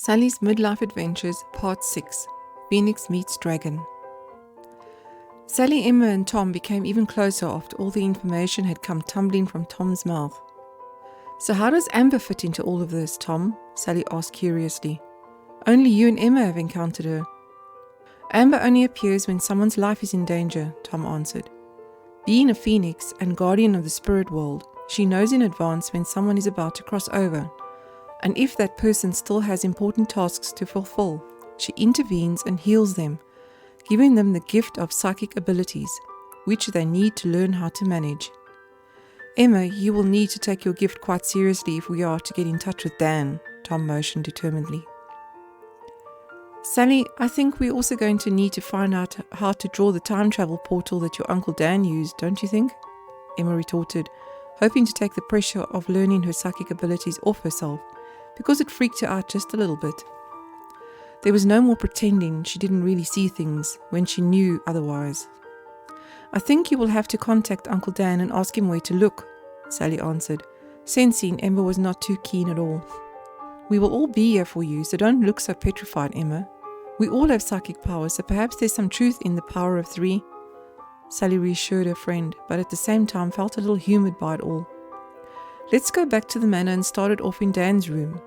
Sally's Midlife Adventures, Part 6, Phoenix Meets Dragon. Sally, Emma and Tom became even closer after all the information had come tumbling from Tom's mouth. "So how does Amber fit into all of this, Tom?" Sally asked curiously. "Only you and Emma have encountered her." "Amber only appears when someone's life is in danger," Tom answered. Being a phoenix and guardian of the spirit world, she knows in advance when someone is about to cross over. And if that person still has important tasks to fulfill, she intervenes and heals them, giving them the gift of psychic abilities, which they need to learn how to manage. "Emma, you will need to take your gift quite seriously if we are to get in touch with Dan," Tom motioned determinedly. "Sally, I think we're also going to need to find out how to draw the time travel portal that your Uncle Dan used, don't you think?" Emma retorted, hoping to take the pressure of learning her psychic abilities off herself, because it freaked her out just a little bit. There was no more pretending she didn't really see things when she knew otherwise. "I think you will have to contact Uncle Dan and ask him where to look," Sally answered, sensing Emma was not too keen at all. "We will all be here for you, so don't look so petrified, Emma. We all have psychic powers, so perhaps there's some truth in the power of three." Sally reassured her friend, but at the same time felt a little humoured by it all. "Let's go back to the manor and start it off in Dan's room.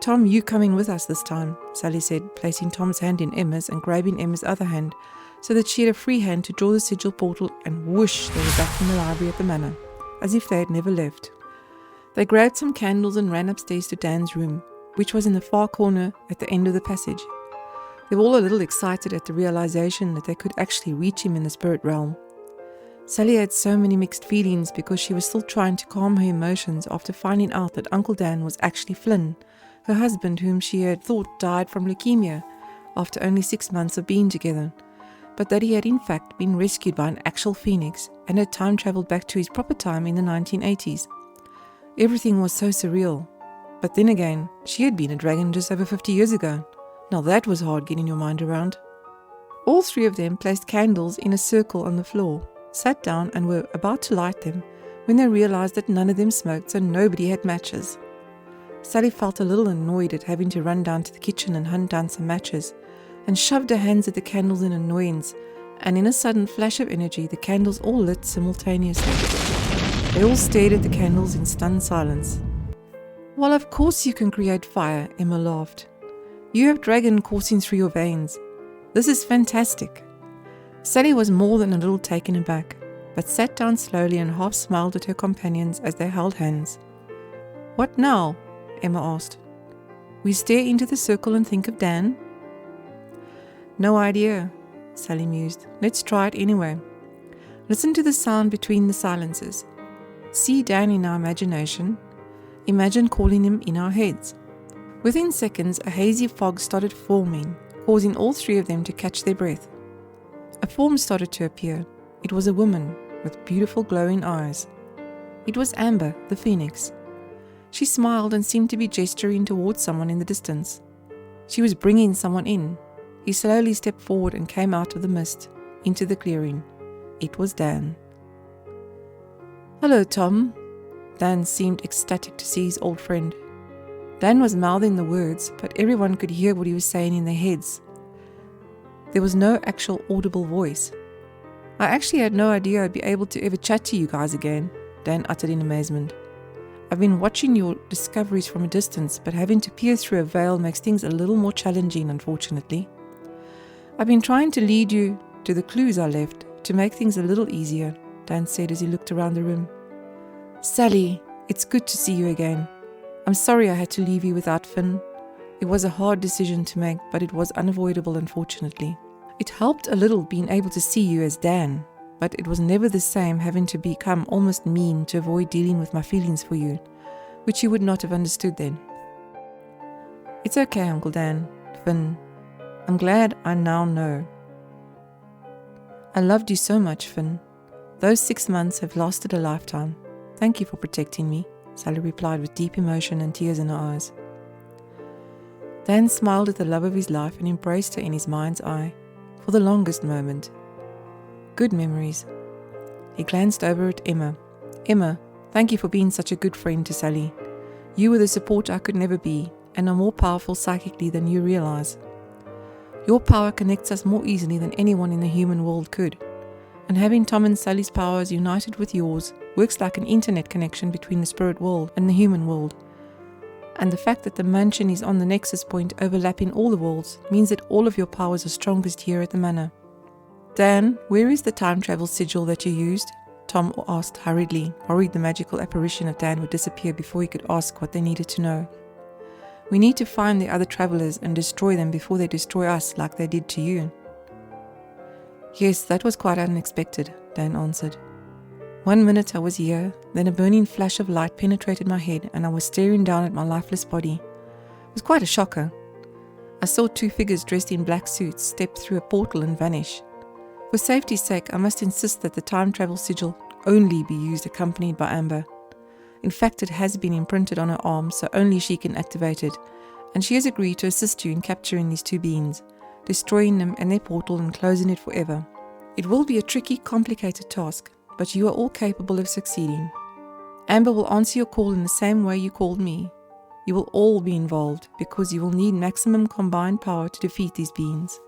Tom, you coming with us this time," Sally said, placing Tom's hand in Emma's and grabbing Emma's other hand so that she had a free hand to draw the sigil portal, and whoosh, they were back in the library at the manor, as if they had never left. They grabbed some candles and ran upstairs to Dan's room, which was in the far corner at the end of the passage. They were all a little excited at the realization that they could actually reach him in the spirit realm. Sally had so many mixed feelings because she was still trying to calm her emotions after finding out that Uncle Dan was actually Flynn, her husband whom she had thought died from leukemia after only 6 months of being together, but that he had in fact been rescued by an actual phoenix and had time travelled back to his proper time in the 1980s. Everything was so surreal. But then again, she had been a dragon just over 50 years ago. Now that was hard getting your mind around. All three of them placed candles in a circle on the floor, sat down and were about to light them when they realized that none of them smoked, so nobody had matches. Sally felt a little annoyed at having to run down to the kitchen and hunt down some matches, and shoved her hands at the candles in annoyance, and in a sudden flash of energy the candles all lit simultaneously. They all stared at the candles in stunned silence. "Well, of course you can create fire," Emma laughed. "You have dragon coursing through your veins. This is fantastic." Sally was more than a little taken aback, but sat down slowly and half smiled at her companions as they held hands. "What now?" Emma asked. "We stare into the circle and think of Dan?" "No idea," Sally mused. "Let's try it anyway. Listen to the sound between the silences. See Dan in our imagination. Imagine calling him in our heads." Within seconds, a hazy fog started forming, causing all three of them to catch their breath. A form started to appear. It was a woman with beautiful glowing eyes. It was Amber, the phoenix. She smiled and seemed to be gesturing towards someone in the distance. She was bringing someone in. He slowly stepped forward and came out of the mist, into the clearing. It was Dan. "Hello, Tom." Dan seemed ecstatic to see his old friend. Dan was mouthing the words, but everyone could hear what he was saying in their heads. There was no actual audible voice. "I actually had no idea I'd be able to ever chat to you guys again," Dan uttered in amazement. "I've been watching your discoveries from a distance, but having to peer through a veil makes things a little more challenging, unfortunately. I've been trying to lead you to the clues I left to make things a little easier," Dan said as he looked around the room. "Sally, it's good to see you again. I'm sorry I had to leave you without Finn. It was a hard decision to make, but it was unavoidable, unfortunately. It helped a little being able to see you as Dan, but it was never the same having to become almost mean to avoid dealing with my feelings for you, which you would not have understood then." "It's okay, Uncle Dan, Finn. I'm glad I now know. I loved you so much, Finn. Those 6 months have lasted a lifetime. Thank you for protecting me," Sally replied with deep emotion and tears in her eyes. Dan smiled at the love of his life and embraced her in his mind's eye, for the longest moment. Good memories. He glanced over at Emma. "Emma, thank you for being such a good friend to Sally. You were the support I could never be, and are more powerful psychically than you realize. Your power connects us more easily than anyone in the human world could, and having Tom and Sally's powers united with yours works like an internet connection between the spirit world and the human world. And the fact that the mansion is on the nexus point overlapping all the worlds means that all of your powers are strongest here at the manor. Dan, where is the time travel sigil that you used? Tom asked hurriedly, worried the magical apparition of Dan would disappear before he could ask what they needed to know. We need to find the other travelers and destroy them before they destroy us like they did to you. Yes, that was quite unexpected, Dan answered. 1 minute I was here, then a burning flash of light penetrated my head and I was staring down at my lifeless body. It was quite a shocker. I saw 2 figures dressed in black suits step through a portal and vanish. For safety's sake, I must insist that the time travel sigil only be used accompanied by Amber. In fact, it has been imprinted on her arm, so only she can activate it, and she has agreed to assist you in capturing these 2 beings, destroying them and their portal and closing it forever. It will be a tricky, complicated task, but you are all capable of succeeding. Amber will answer your call in the same way you called me. You will all be involved, because you will need maximum combined power to defeat these beings.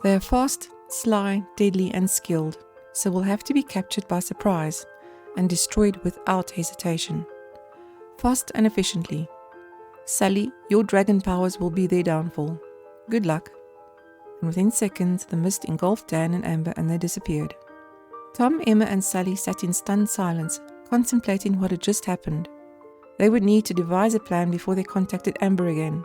They are fast, sly, deadly and skilled, so will have to be captured by surprise and destroyed without hesitation. Fast and efficiently. Sally, your dragon powers will be their downfall. Good luck. And within seconds, the mist engulfed Dan and Amber and they disappeared. Tom, Emma and Sally sat in stunned silence, contemplating what had just happened. They would need to devise a plan before they contacted Amber again.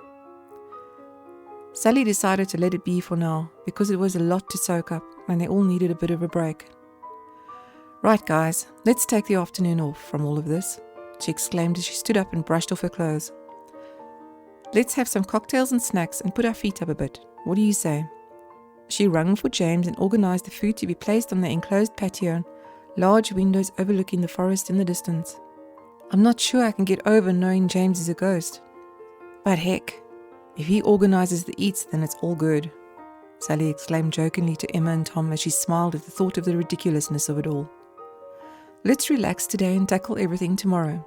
Sally decided to let it be for now, because it was a lot to soak up and they all needed a bit of a break. Right guys, let's take the afternoon off from all of this, she exclaimed as she stood up and brushed off her clothes. Let's have some cocktails and snacks and put our feet up a bit. What do you say? She rang for James and organised the food to be placed on the enclosed patio, large windows overlooking the forest in the distance. I'm not sure I can get over knowing James is a ghost. But heck, if he organises the eats, then it's all good, Sally exclaimed jokingly to Emma and Tom as she smiled at the thought of the ridiculousness of it all. Let's relax today and tackle everything tomorrow.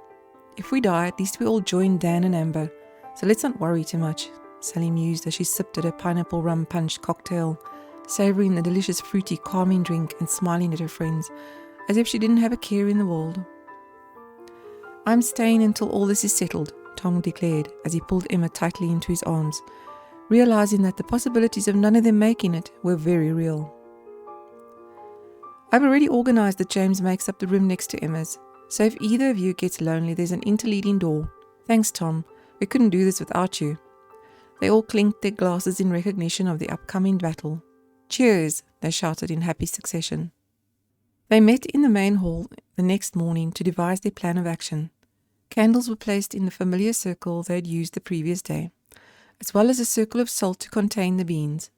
If we die, at least we all join Dan and Amber, so let's not worry too much, Sally mused as she sipped at her pineapple rum punch cocktail, savouring the delicious fruity calming drink and smiling at her friends, as if she didn't have a care in the world. I'm staying until all this is settled, Tom declared as he pulled Emma tightly into his arms, realising that the possibilities of none of them making it were very real. I've already organised that James makes up the room next to Emma's, so if either of you gets lonely, there's an interleading door. Thanks, Tom. We couldn't do this without you. They all clinked their glasses in recognition of the upcoming battle. Cheers, they shouted in happy succession. They met in the main hall the next morning to devise their plan of action. Candles were placed in the familiar circle they had used the previous day, as well as a circle of salt to contain the beans.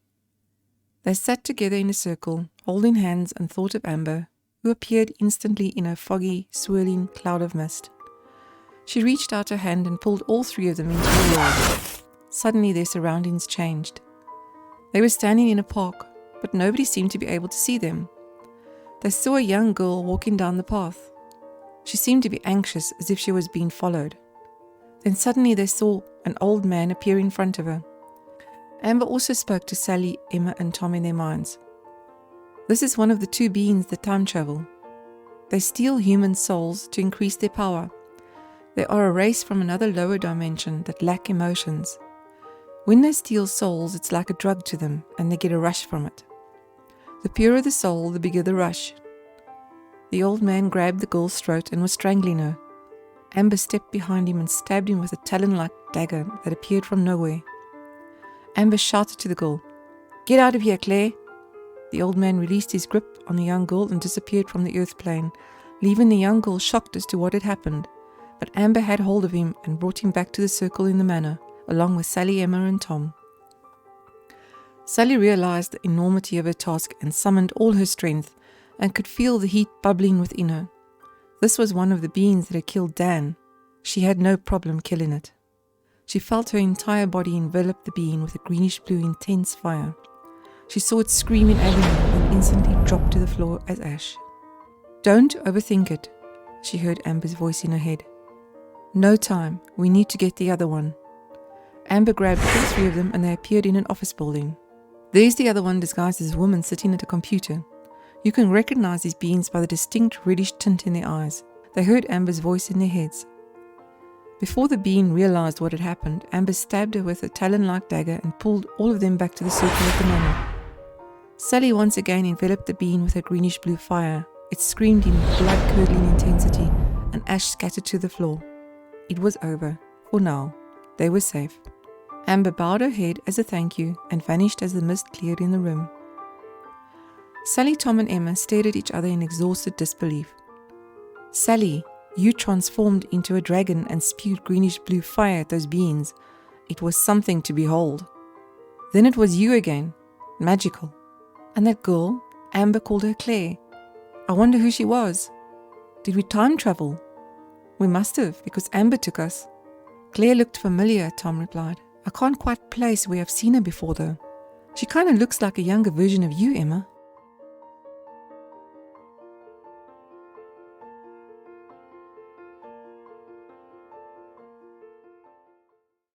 They sat together in a circle, holding hands, and thought of Amber, who appeared instantly in a foggy, swirling cloud of mist. She reached out her hand and pulled all 3 of them into a world. Suddenly their surroundings changed. They were standing in a park, but nobody seemed to be able to see them. They saw a young girl walking down the path. She seemed to be anxious, as if she was being followed. Then suddenly they saw an old man appear in front of her. Amber also spoke to Sally, Emma and Tom in their minds. This is one of the 2 beings that time travel. They steal human souls to increase their power. They are a race from another lower dimension that lack emotions. When they steal souls, it's like a drug to them, and they get a rush from it. The purer the soul, the bigger the rush. The old man grabbed the girl's throat and was strangling her. Amber stepped behind him and stabbed him with a talon-like dagger that appeared from nowhere. Amber shouted to the girl, "Get out of here, Claire!" The old man released his grip on the young girl and disappeared from the earth plane, leaving the young girl shocked as to what had happened. But Amber had hold of him and brought him back to the circle in the manor, along with Sally, Emma and Tom. Sally realized the enormity of her task and summoned all her strength, and could feel the heat bubbling within her. This was one of the beings that had killed Dan. She had no problem killing it. She felt her entire body envelop the being with a greenish-blue intense fire. She saw it scream in agony and instantly drop to the floor as ash. "Don't overthink it," she heard Amber's voice in her head. "No time, we need to get the other one." Amber grabbed all three of them and they appeared in an office building. There's the other one disguised as a woman sitting at a computer. You can recognize these beings by the distinct reddish tint in their eyes. They heard Amber's voice in their heads. Before the being realized what had happened, Amber stabbed her with a talon-like dagger and pulled all of them back to the circle of the manor. Sally once again enveloped the being with her greenish-blue fire. It screamed in blood-curdling intensity, and ash scattered to the floor. It was over. For now. They were safe. Amber bowed her head as a thank you and vanished as the mist cleared in the room. Sally, Tom and Emma stared at each other in exhausted disbelief. Sally, you transformed into a dragon and spewed greenish-blue fire at those beings. It was something to behold. Then it was you again. Magical. And that girl, Amber called her Claire. I wonder who she was. Did we time travel? We must have, because Amber took us. Claire looked familiar, Tom replied. I can't quite place where I've seen her before though. She kind of looks like a younger version of you, Emma.